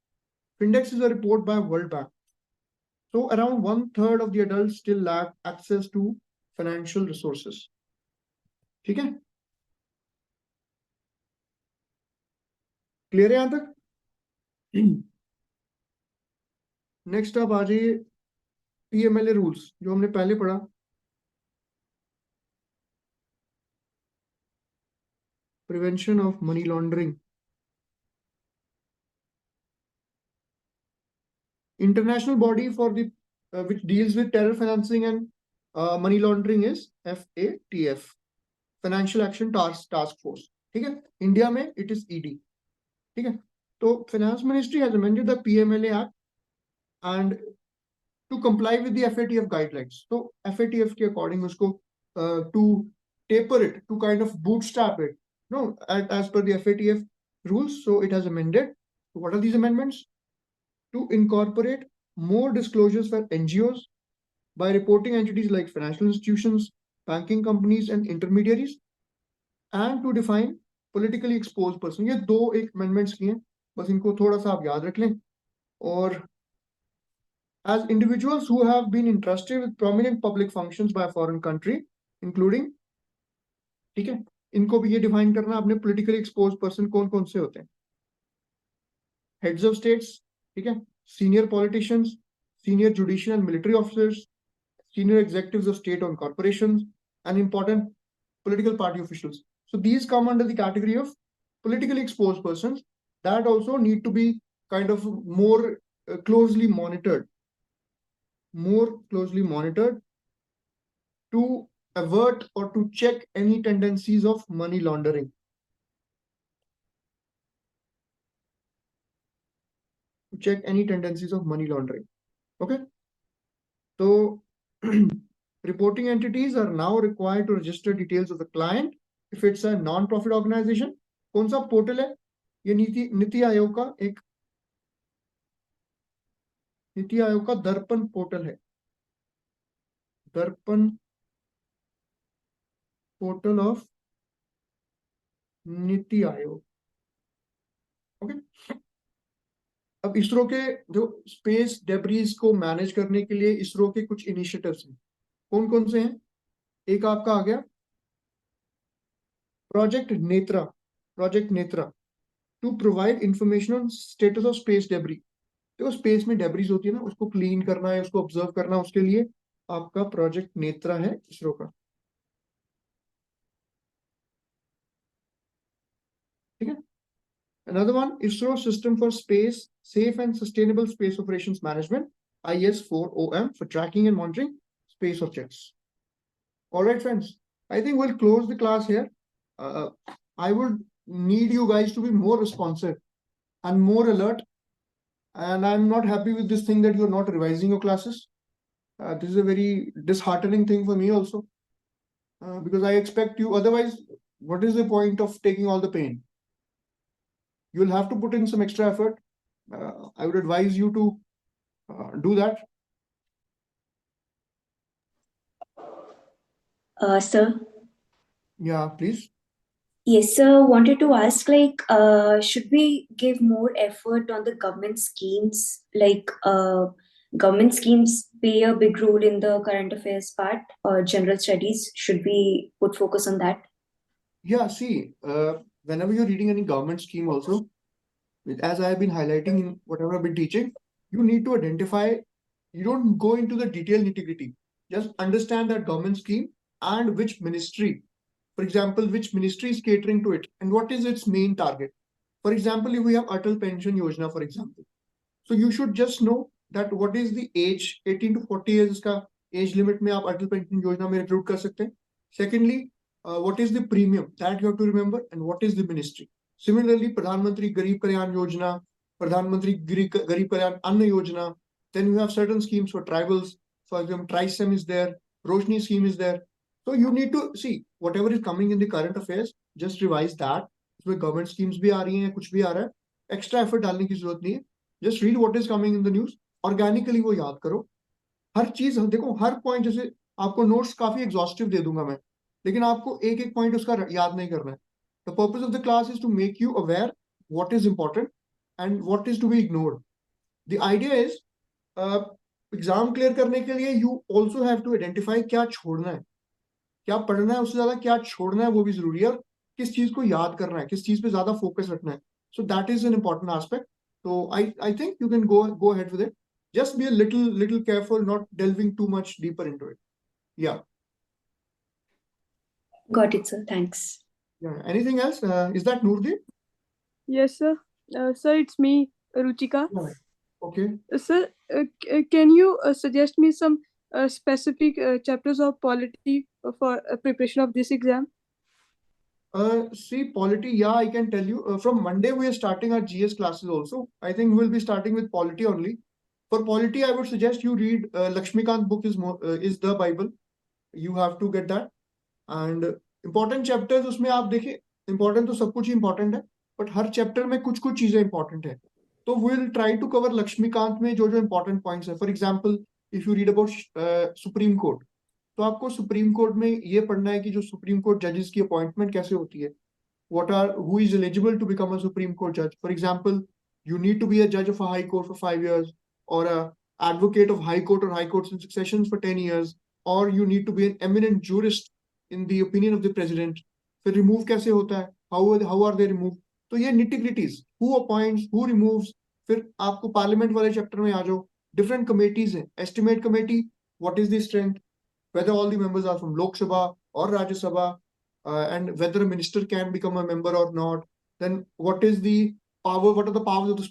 Findex is a report by World Bank. So around 1/3 of the adults still lack access to financial resources. ठीक है? Clear है यहां तक? Next आप आ जाइए PMLA rules जो हमने पहले पढ़ा. Prevention of money laundering. International body for the which deals with terror financing and money laundering is FATF, Financial Action Task Force. ठीक है? इंडिया में it is ED. ठीक है? तो Finance Ministry has amended the PMLA Act and to comply with the FATF guidelines. So FATF के according उसको to taper it, to kind of bootstrap it, no, as per the FATF rules. So it has amended. So what are these amendments? To incorporate more disclosures for NGOs by reporting entities like financial institutions, banking companies, and intermediaries, and to define politically exposed person. ये दो एक amendments किए हैं, बस इनको थोड़ा सा आप याद रख लें. और as individuals who have been entrusted with prominent public functions by a foreign country, including, ठीक है, इनको भी ये define करना अपने politically exposed person कौन कौन से होते हैं. Heads of states, ठीक है, senior politicians, senior judicial and military officers, senior executives of state-owned corporations, and important political party officials. So these come under the category of politically exposed persons that also need to be kind of more closely monitored to avert or to check any tendencies of money laundering. Okay. So reporting entities are now required to register details of the client if it's a non-profit organization. कौन सा portal है? ये नीति आयोग का एक नीति आयोग का दर्पण portal है. दर्पण portal of NITI Aayog. Okay. अब इसरो के जो स्पेस डेब्रीज को मैनेज करने के लिए इसरो के कुछ इनिशिएटिव्स हैं. कौन कौन से हैं? एक आपका आ गया project Netra to provide information on status of space debris. देखो स्पेस में डेब्रीज होती है ना, उसको क्लीन करना है, उसको ऑब्जर्व करना, उसके लिए आपका प्रोजेक्ट नेत्रा है इसरो का. ठीक है. Another one, ISRO System for Space Safe and Sustainable Space Operations Management, IS4OM, for tracking and monitoring space objects. All right, friends. I think we'll close the class here. I would need you guys to be more responsive and more alert. And I'm not happy with this thing that you're not revising your classes. This is a very disheartening thing for me also. Because I expect you, otherwise, what is the point of taking all the pain? You'll have to put in some extra effort. I would advise you to do that. Sir. Yeah, please. Yes, sir. Wanted to ask, like, should we give more effort on the government schemes? Like, government schemes play a big role in the current affairs part or general studies. Should we put focus on that? Yeah, see, whenever you're reading any government scheme also, as I have been highlighting in whatever I've been teaching, you need to identify, you don't go into the detailed nitty-gritty. Just understand that government scheme and which ministry, for example, which ministry is catering to it and what is its main target. For example, if we have Atal Pension Yojana, for example, so you should just know that what is the age, 18 to 40 years का age limit में आप Atal Pension Yojana में recruit कर सकते हैं. Secondly, what is the premium that you have to remember and what is the ministry. Similarly, Pradhan Mantri Garib Kalyan Yojana, Pradhan Mantri Garib Kalyan Anna Yojana. Then you have certain schemes for tribals. For example, TRISEM is there, Roshni scheme is there. So you need to see whatever is coming in the current affairs, just revise that. उसमें government schemes भी आ रही हैं, कुछ भी आ रहा है. Extra effort डालने की जरूरत नहीं है. Just read what is coming in the news. Organically वो याद करो. हर चीज देखो, हर पॉइंट, जैसे आपको नोट्स काफी एग्जॉस्टिव दे दूंगा मैं, लेकिन आपको एक एक पॉइंट उसका याद नहीं करना है. The purpose of the class is to make you aware what is important and what is to be ignored. The idea is exam clear करने के लिए you also have to identify क्या छोड़ना है, क्या पढ़ना है, उससे ज्यादा क्या छोड़ना है वो भी जरूरी है, और किस चीज को याद करना है, किस चीज पे ज्यादा फोकस रखना है. So that is an important aspect. So I think you can go ahead with it. Just be a little careful, not delving too much deeper into it. Yeah. Got it, sir. Thanks. Yeah. Anything else? Is that Noordi? Yes, sir. Sir, it's me, Ruchika. Yeah. Okay. Sir, can you suggest me some specific chapters of polity for preparation of this exam? See, polity, yeah, I can tell you. From Monday, we are starting our GS classes also. I think we'll be starting with polity only. For polity, I would suggest you read Lakshmikant book is the Bible. You have to get that. And important chapters, उसमें आप देखिए, important तो सब कुछ ही important है, but her chapter में कुछ कुछ चीजें important है. तो we'll try to cover Lakshmikant में जो जो important points है. For example, if you read about Supreme Court, तो आपको सुप्रीम कोर्ट में ये पढ़ना है कि जो सुप्रीम कोर्ट जजेस की अपॉइंटमेंट कैसे होती है. who is eligible to become a Supreme Court judge. For example, you need to be a judge of a high court for 5 years, or a advocate of high court or high courts and successions for 10 years, or you need to be an eminent jurist in the opinion of the president. फिर remove कैसे होता है, how are they removed. तो ये nitty-gritties, who appoints, who removes. फिर आपको parliament वाले chapter में आ जाओ, different committees हैं. Estimate committee, what is the strength, whether all the members are from Lok Sabha or Rajya Sabha, and whether a minister can become a member or not. Then what is the power, what are the powers of the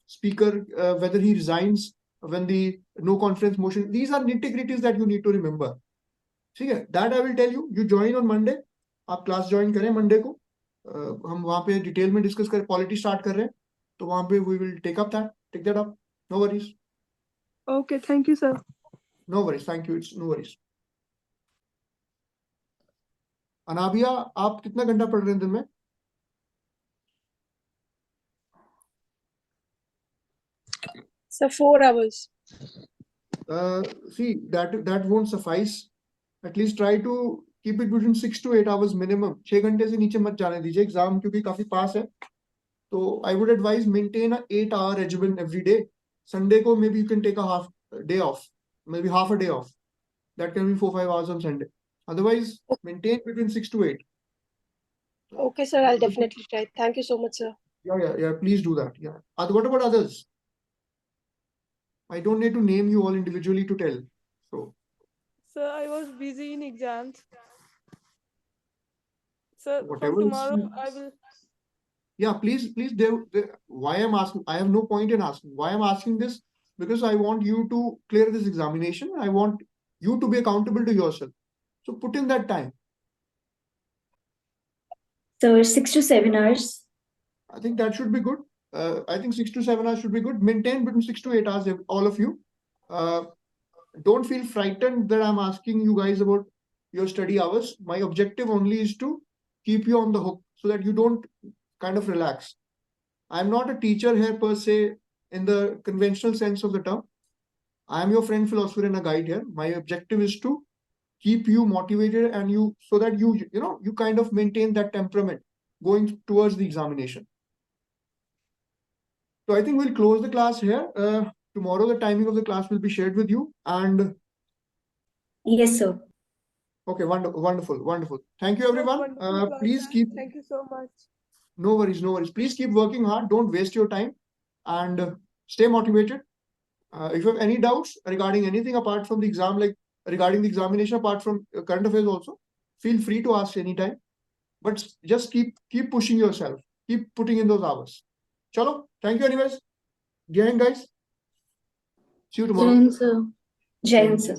speaker, whether he resigns when the no confidence motion. These are nitty-gritties that you need to remember. ठीक है, that I will tell you. You join on Monday. आप class join करें Monday को. हम वहाँ पे detail में discuss करें, पॉलिटी स्टार्ट कर रहे हैं, तो वहाँ पे we will take that up. No worries. Okay, thank you, sir. No worries. Thank you. It's no worries. Anabia, आप कितना घंटा पढ़ रहे हैं दिन में? So 4 hours. See, that won't suffice. At least try to keep it between 6 to 8 hours minimum. 6 घंटे से नीचे मत जाने दीजिए, एग्जाम क्योंकि काफी पास है. तो I would advise maintain a 8-hour regimen every day. Sunday को maybe you can take a half day off, maybe half a day off. That can be 4-5 hours on Sunday. Otherwise, maintain between 6 to 8. Okay, sir. I'll definitely try. Thank you so much, sir. Yeah. Please do that. Yeah. What about others? I don't need to name you all individually to tell. So. Sir, I was busy in exams. Sir, Whatever from is- tomorrow I will. Yeah, please. Why I'm asking? I have no point in asking. Why I'm asking this? Because I want you to clear this examination. I want you to be accountable to yourself. So put in that time. So 6 to 7 hours. I think that should be good. I think 6 to 7 hours should be good. Maintain between 6 to 8 hours, all of you. Don't feel frightened that I'm asking you guys about your study hours. My objective only is to keep you on the hook so that you don't kind of relax. I'm not a teacher here per se in the conventional sense of the term. I am your friend, philosopher, and a guide here. My objective is to keep you motivated and you, so that you kind of maintain that temperament going towards the examination. So I think we'll close the class here. Tomorrow the timing of the class will be shared with you. And Yes, sir. okay, wonderful. Thank you, everyone. Wonderful class, Please sir. keep. Thank you so much. No worries. Please keep working hard. Don't waste your time, and stay motivated. If you have any doubts regarding anything apart from the exam, like regarding the examination, apart from current affairs also, feel free to ask anytime. But just keep pushing yourself. Keep putting in those hours. Chalo, thank you anyways. Jai Hind, guys. See you tomorrow. Jai Hind, sir. Jai Hind, sir.